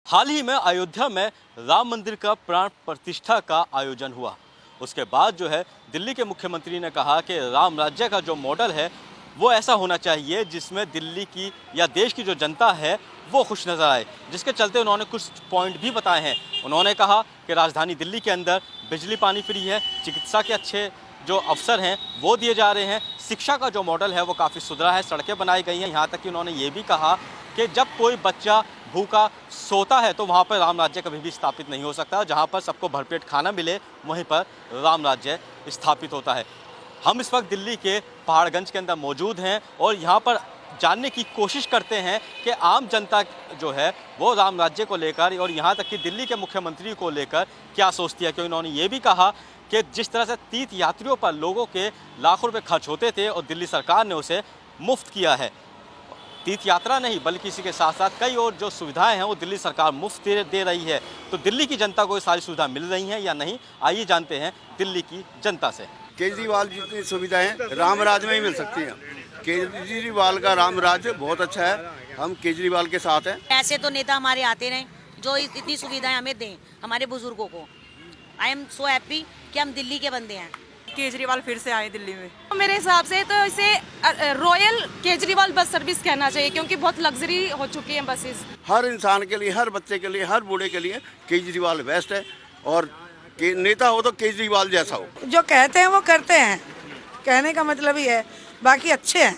हाल ही में अयोध्या में राम मंदिर का प्राण प्रतिष्ठा का आयोजन हुआ। उसके बाद जो है दिल्ली के मुख्यमंत्री ने कहा कि राम राज्य का जो मॉडल है वो ऐसा होना चाहिए जिसमें दिल्ली की या देश की जो जनता है वो खुश नज़र आए, जिसके चलते उन्होंने कुछ पॉइंट भी बताए हैं। उन्होंने कहा कि राजधानी दिल्ली के अंदर बिजली पानी फ्री है, चिकित्सा के अच्छे जो अवसर हैं वो दिए जा रहे हैं, शिक्षा का जो मॉडल है वो काफ़ी सुधरा है, सड़कें बनाई गई हैं। यहाँ तक कि उन्होंने ये भी कहा कि जब कोई बच्चा भूखा सोता है तो वहाँ पर राम राज्य कभी भी स्थापित नहीं हो सकता। जहाँ पर सबको भरपेट खाना मिले वहीं पर राम राज्य स्थापित होता है। हम इस वक्त दिल्ली के पहाड़गंज के अंदर मौजूद हैं और यहाँ पर जानने की कोशिश करते हैं कि आम जनता जो है वो राम राज्य को लेकर और यहाँ तक कि दिल्ली के मुख्यमंत्री को लेकर क्या सोचती है। क्योंकि उन्होंने ये भी कहा कि जिस तरह से तीर्थ यात्रियों पर लोगों के लाखों रुपए खर्च होते थे और दिल्ली सरकार ने उसे मुफ्त किया है। तीर्थ यात्रा नहीं बल्कि इसी के साथ साथ कई और जो सुविधाएं हैं वो दिल्ली सरकार मुफ्त दे रही है। तो दिल्ली की जनता को ये सारी सुविधा मिल रही हैं या नहीं, आइए जानते हैं दिल्ली की जनता से। केजरीवाल जितनी सुविधाएं राम राज्य में ही मिल सकती हैं। केजरीवाल का राम राज्य बहुत अच्छा है, हम केजरीवाल के साथ हैं। ऐसे तो नेता हमारे आते रहे जो इतनी सुविधाएं हमें दें हमारे बुजुर्गों को। आई एम सो हैप्पी कि हम दिल्ली के बंदे हैं। केजरीवाल फिर से आए दिल्ली में। तो मेरे हिसाब से तो इसे रॉयल केजरीवाल बस सर्विस कहना चाहिए, क्योंकि बहुत लग्जरी हो चुकी है बसेस। हर इंसान के लिए, हर बच्चे के लिए, हर बूढ़े के लिए केजरीवाल बेस्ट है। और नेता हो तो केजरीवाल जैसा हो। जो कहते हैं वो करते हैं, कहने का मतलब ही है। बाकी अच्छे हैं,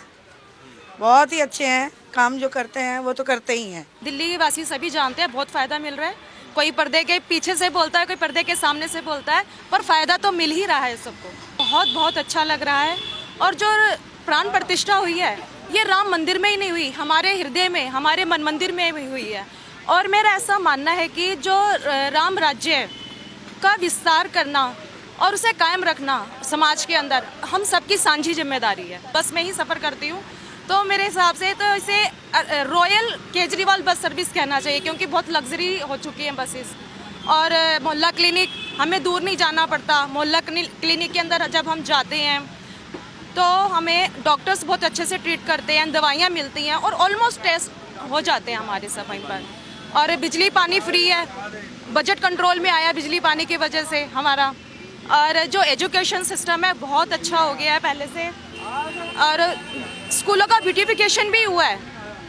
बहुत ही अच्छे हैं, काम जो करते हैं वो तो करते ही हैं। दिल्ली के वासी सभी जानते हैं बहुत फायदा मिल रहा है। कोई पर्दे के पीछे से बोलता है, कोई पर्दे के सामने से बोलता है, पर फायदा तो मिल ही रहा है सबको। बहुत बहुत अच्छा लग रहा है। और जो प्राण प्रतिष्ठा हुई है ये राम मंदिर में ही नहीं हुई, हमारे हृदय में, हमारे मन मंदिर में भी हुई है। और मेरा ऐसा मानना है कि जो राम राज्य का विस्तार करना और उसे कायम रखना समाज के अंदर हम सबकी साझी जिम्मेदारी है। बस मैं ही सफ़र करती हूँ तो मेरे हिसाब से तो इसे रॉयल केजरीवाल बस सर्विस कहना चाहिए, क्योंकि बहुत लग्जरी हो चुकी है बसेस। और मोहल्ला क्लिनिक हमें दूर नहीं जाना पड़ता। मोहल्ला क्लिनिक के अंदर जब हम जाते हैं तो हमें डॉक्टर्स बहुत अच्छे से ट्रीट करते हैं, दवाइयाँ मिलती हैं और ऑलमोस्ट टेस्ट हो जाते हैं हमारे समय पर। और बिजली पानी फ्री है, बजट कंट्रोल में आया बिजली पानी की वजह से हमारा। और जो एजुकेशन सिस्टम है बहुत अच्छा हो गया है पहले से। और स्कूलों का ब्यूटिफिकेशन भी हुआ है,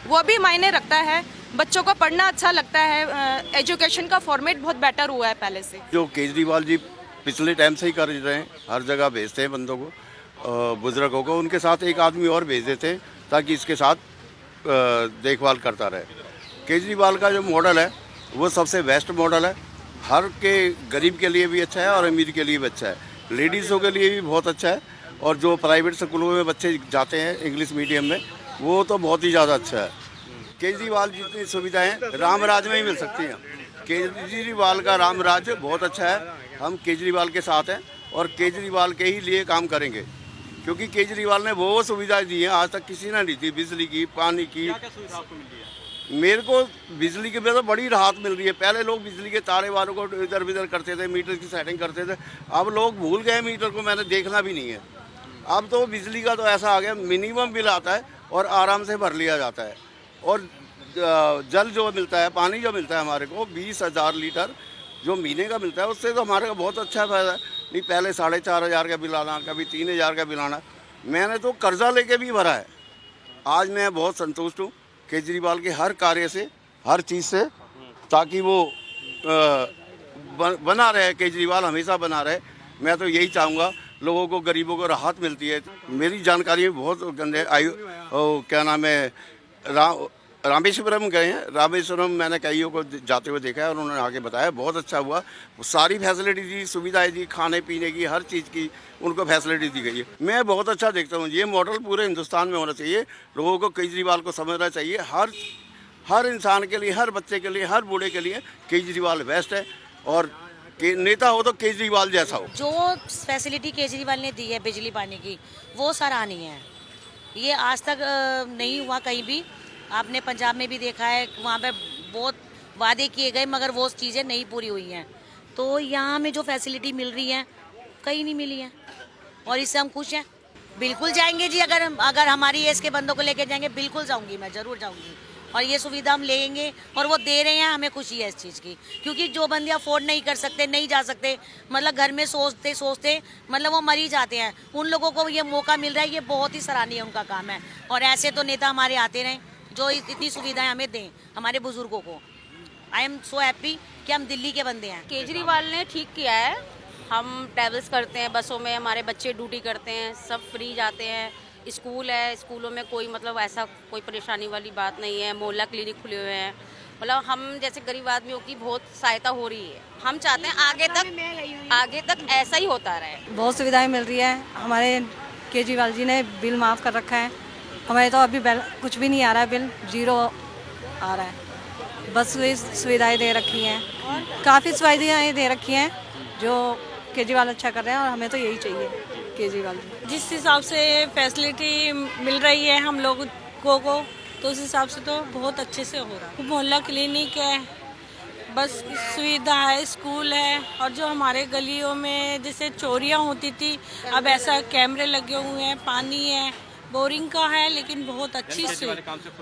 वो भी मायने रखता है। बच्चों को पढ़ना अच्छा लगता है, एजुकेशन का फॉर्मेट बहुत बेटर हुआ है पहले से। जो केजरीवाल जी पिछले टाइम से ही कर रहे हैं, हर जगह भेजते हैं बंदों को, बुजुर्गों को, उनके साथ एक आदमी और भेज देते हैं ताकि इसके साथ देखभाल करता रहे। केजरीवाल का जो मॉडल है वो सबसे बेस्ट मॉडल है। हर के गरीब के लिए भी अच्छा है और अमीर के लिए भी अच्छा है, लेडीज़ों के लिए भी बहुत अच्छा है। और जो प्राइवेट स्कूलों में बच्चे जाते हैं इंग्लिश मीडियम में, वो तो बहुत ही ज़्यादा अच्छा है। केजरीवाल जितनी सुविधाएं राम राज्य में ही मिल सकती हैं। केजरीवाल का राम राज्य बहुत अच्छा है, हम केजरीवाल के साथ हैं और केजरीवाल के ही लिए काम करेंगे। क्योंकि केजरीवाल ने वो सुविधाएं दी हैं आज तक किसी ने नहीं दी, बिजली की, पानी की। क्या सुविधा आपको मिल रही है? मेरे को बिजली की तो बड़ी राहत मिल रही है। पहले लोग बिजली के तारे वालों को इधर उधर करते थे, मीटर की सेटिंग करते थे। अब लोग भूल गए मीटर को, मैंने देखना भी नहीं है। अब तो बिजली का तो ऐसा आ गया, मिनिमम बिल आता है और आराम से भर लिया जाता है। और जल जो मिलता है, पानी जो मिलता है हमारे को 20,000 लीटर जो महीने का मिलता है, उससे तो हमारे को बहुत अच्छा फ़ायदा है। नहीं पहले 4,500 का बिल आना, कभी 3,000 का बिल आना। मैंने तो कर्जा लेके भी भरा है। आज मैं बहुत संतुष्ट हूँ केजरीवाल के हर कार्य से, हर चीज़ से, ताकि वो बना रहे, केजरीवाल हमेशा बना रहे। मैं तो यही चाहूँगा, लोगों को, गरीबों को राहत मिलती है। मेरी जानकारी में बहुत गंदे क्या नाम है, रामेश्वरम गए हैं। रामेश्वरम मैंने कईयों को जाते हुए देखा है और उन्होंने आगे बताया बहुत अच्छा हुआ। सारी फैसिलिटी दी, सुविधाएं दी, खाने पीने की, हर चीज़ की उनको फैसिलिटी दी गई है। मैं बहुत अच्छा देखता हूँ। ये मॉडल पूरे हिंदुस्तान में होना चाहिए। लोगों को केजरीवाल को समझना चाहिए। हर इंसान के लिए, हर बच्चे के लिए, हर बूढ़े के लिए केजरीवाल बेस्ट है। और नेता हो तो केजरीवाल जैसा हो। जो फैसिलिटी केजरीवाल ने दी है बिजली पानी की वो सराहनीय है। ये आज तक नहीं हुआ कहीं भी। आपने पंजाब में भी देखा है, वहाँ पे बहुत वादे किए गए मगर वो चीज़ें नहीं पूरी हुई हैं। तो यहाँ हमें जो फैसिलिटी मिल रही है कहीं नहीं मिली है और इससे हम खुश हैं। बिल्कुल जाएंगे जी, अगर हमारी एज के बंदों को लेके जाएंगे बिल्कुल जाऊँगी, मैं ज़रूर जाऊँगी। और ये सुविधा हम लेंगे और वो दे रहे हैं, हमें खुशी है इस चीज़ की। क्योंकि जो बंदे अफोर्ड नहीं कर सकते, नहीं जा सकते, मतलब घर में सोचते सोचते मतलब वो मर ही जाते हैं, उन लोगों को ये मौका मिल रहा है, ये बहुत ही सराहनीय उनका काम है। और ऐसे तो नेता हमारे आते रहें जो इतनी सुविधाएं हमें दें, हमारे बुजुर्गों को। आई एम सो हैप्पी कि हम दिल्ली के बंदे हैं। केजरीवाल ने ठीक किया है। हम ट्रैवल्स करते हैं बसों में, हमारे बच्चे ड्यूटी करते हैं, सब फ्री जाते हैं। स्कूल है, स्कूलों में कोई मतलब ऐसा कोई परेशानी वाली बात नहीं है। मोहल्ला क्लिनिक खुले हुए हैं। मतलब हम जैसे गरीब आदमियों की बहुत सहायता हो रही है। हम चाहते हैं आगे तक ऐसा ही होता रहे। बहुत सुविधाएं मिल रही है। हमारे केजरीवाल जी ने बिल माफ़ कर रखा है। हमारे तो अभी कुछ भी नहीं आ रहा है, बिल 0 आ रहा है। बस सुविधाएं दे रखी हैं, काफ़ी सुविधाएं दे रखी हैं जो केजरीवाल अच्छा कर रहे हैं, और हमें तो यही चाहिए केजरीवाल जी। जिस हिसाब से फैसिलिटी मिल रही है हम लोगों को, तो उस हिसाब से तो बहुत अच्छे से हो रहा है। मोहल्ला क्लिनिक है, बस सुविधा है, स्कूल है, और जो हमारे गलियों में जैसे चोरियां होती थी, अब ऐसा कैमरे लगे हुए हैं, पानी है, बोरिंग का है, लेकिन बहुत अच्छी से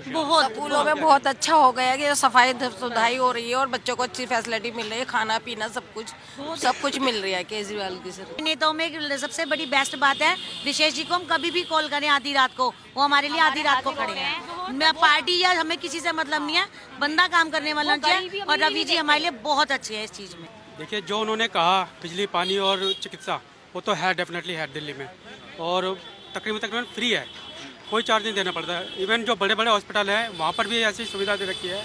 बहुत स्कूलों में बहुत अच्छा हो गया है कि सफाई सुधाई हो रही है और बच्चों को अच्छी फैसिलिटी मिल रही है, खाना पीना सब कुछ मिल रहा है केजरीवाल की सरकार। नेताओं में सबसे बड़ी बेस्ट बात है, विशेष जी को हम कभी भी कॉल करें आधी रात को, वो हमारे लिए आधी रात को खड़े हैं। मैं पार्टी या हमें किसी से मतलब नहीं है, बंदा काम करने वाला चाहिए, और रवि जी हमारे लिए बहुत अच्छे हैं इस चीज़ में। देखिए, जो उन्होंने कहा बिजली, पानी और चिकित्सा, वो तो है, डेफिनेटली है दिल्ली में, और तकरीबन फ्री है, कोई चार्ज नहीं देना पड़ता है। इवन जो बड़े बड़े हॉस्पिटल हैं वहाँ पर भी ऐसी सुविधा दे रखी है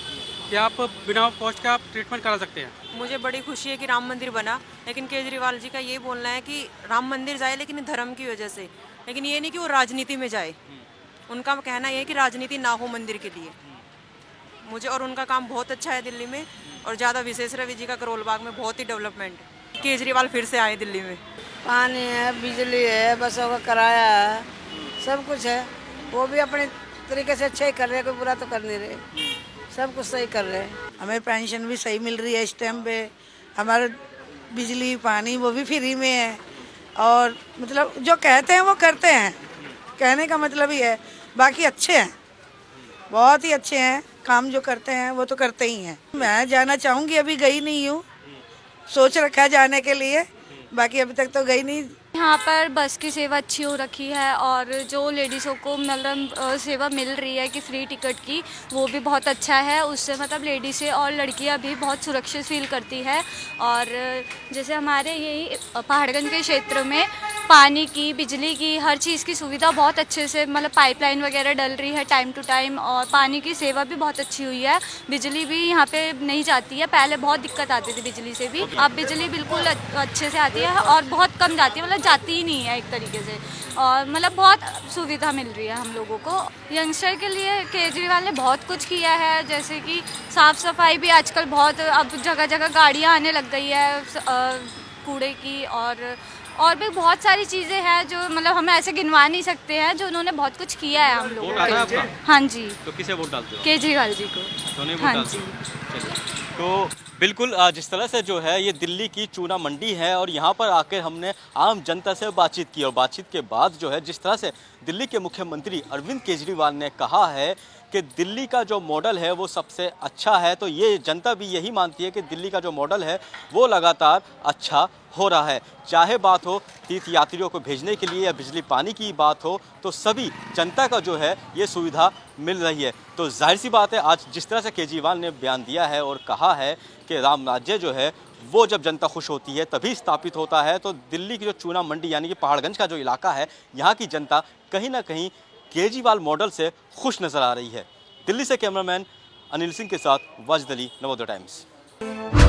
कि आप बिना कॉस्ट का आप ट्रीटमेंट करा सकते हैं। मुझे बड़ी खुशी है कि राम मंदिर बना, लेकिन केजरीवाल जी का ये बोलना है कि राम मंदिर जाए लेकिन धर्म की वजह से, लेकिन ये नहीं कि वो राजनीति में जाए। उनका कहना ये है कि राजनीति ना हो मंदिर के लिए। मुझे और उनका काम बहुत अच्छा है दिल्ली में, और ज़्यादा विशेष रवि जी का करोल बाग में बहुत ही डेवलपमेंट है। केजरीवाल फिर से आए दिल्ली में। पानी है, बिजली है, बसों का किराया है, सब कुछ है। वो भी अपने तरीके से अच्छा ही कर रहे हैं, कोई बुरा तो कर नहीं रहे, सब कुछ सही कर रहे हैं। हमें पेंशन भी सही मिल रही है इस टाइम पे, हमारे बिजली पानी वो भी फ्री में है, और मतलब जो कहते हैं वो करते हैं, कहने का मतलब ही है। बाकी अच्छे हैं, बहुत ही अच्छे हैं, काम जो करते हैं वो तो करते ही हैं। मैं जाना चाहूँगी, अभी गई नहीं हूँ, सोच रखा है जाने के लिए, बाकी अभी तक तो गई नहीं। यहाँ पर बस की सेवा अच्छी हो रखी है, और जो लेडीज़ों को मतलब सेवा मिल रही है कि फ्री टिकट की, वो भी बहुत अच्छा है। उससे मतलब लेडीज़ें और लड़कियाँ भी बहुत सुरक्षित फील करती है। और जैसे हमारे यही पहाड़गंज के क्षेत्र में पानी की, बिजली की, हर चीज़ की सुविधा बहुत अच्छे से, मतलब पाइपलाइन वगैरह डल रही है टाइम टू टाइम, और पानी की सेवा भी बहुत अच्छी हुई है। बिजली भी यहाँ पे नहीं जाती है, पहले बहुत दिक्कत आती थी बिजली से भी, अब बिजली बिल्कुल अच्छे से आती है, और बहुत कम जाती है, मतलब जाती ही नहीं है एक तरीके से, और मतलब बहुत सुविधा मिल रही है हम लोगों को। यंगस्टर के लिए केजरीवाल ने बहुत कुछ किया है, जैसे कि साफ़ सफाई भी आजकल बहुत, अब जगह जगह गाड़ियाँ आने लग गई है कूड़े की, और भी बहुत सारी चीज़ें हैं जो मतलब हम ऐसे गिनवा नहीं सकते हैं, जो उन्होंने बहुत कुछ किया है हम लोगों के लिए। हाँ जी। तो किसे वोट डालते हो? केजरीवाल जी को। तो नहीं वोट हाँ डालते जी। हो? चलिए। तो बिल्कुल जिस तरह से जो है ये दिल्ली की चूना मंडी है, और यहाँ पर आकर हमने आम जनता से बातचीत की, और बातचीत के बाद जो है जिस तरह से दिल्ली के मुख्यमंत्री अरविंद केजरीवाल ने कहा है कि दिल्ली का जो मॉडल है वो सबसे अच्छा है, तो ये जनता भी यही मानती है कि दिल्ली का जो मॉडल है वो लगातार अच्छा हो रहा है। चाहे बात हो तीर्थ यात्रियों को भेजने के लिए या बिजली पानी की बात हो, तो सभी जनता का जो है ये सुविधा मिल रही है। तो जाहिर सी बात है, आज जिस तरह से केजरीवाल ने बयान दिया है और कहा है कि राम राज्य जो है वो जब जनता खुश होती है तभी स्थापित होता है, तो दिल्ली की जो चूना मंडी यानी कि पहाड़गंज का जो इलाका है, यहाँ की जनता कहीं ना कहीं केजरीवाल मॉडल से खुश नज़र आ रही है। दिल्ली से कैमरामैन अनिल सिंह के साथ वाजिद अली, नवोदय टाइम्स।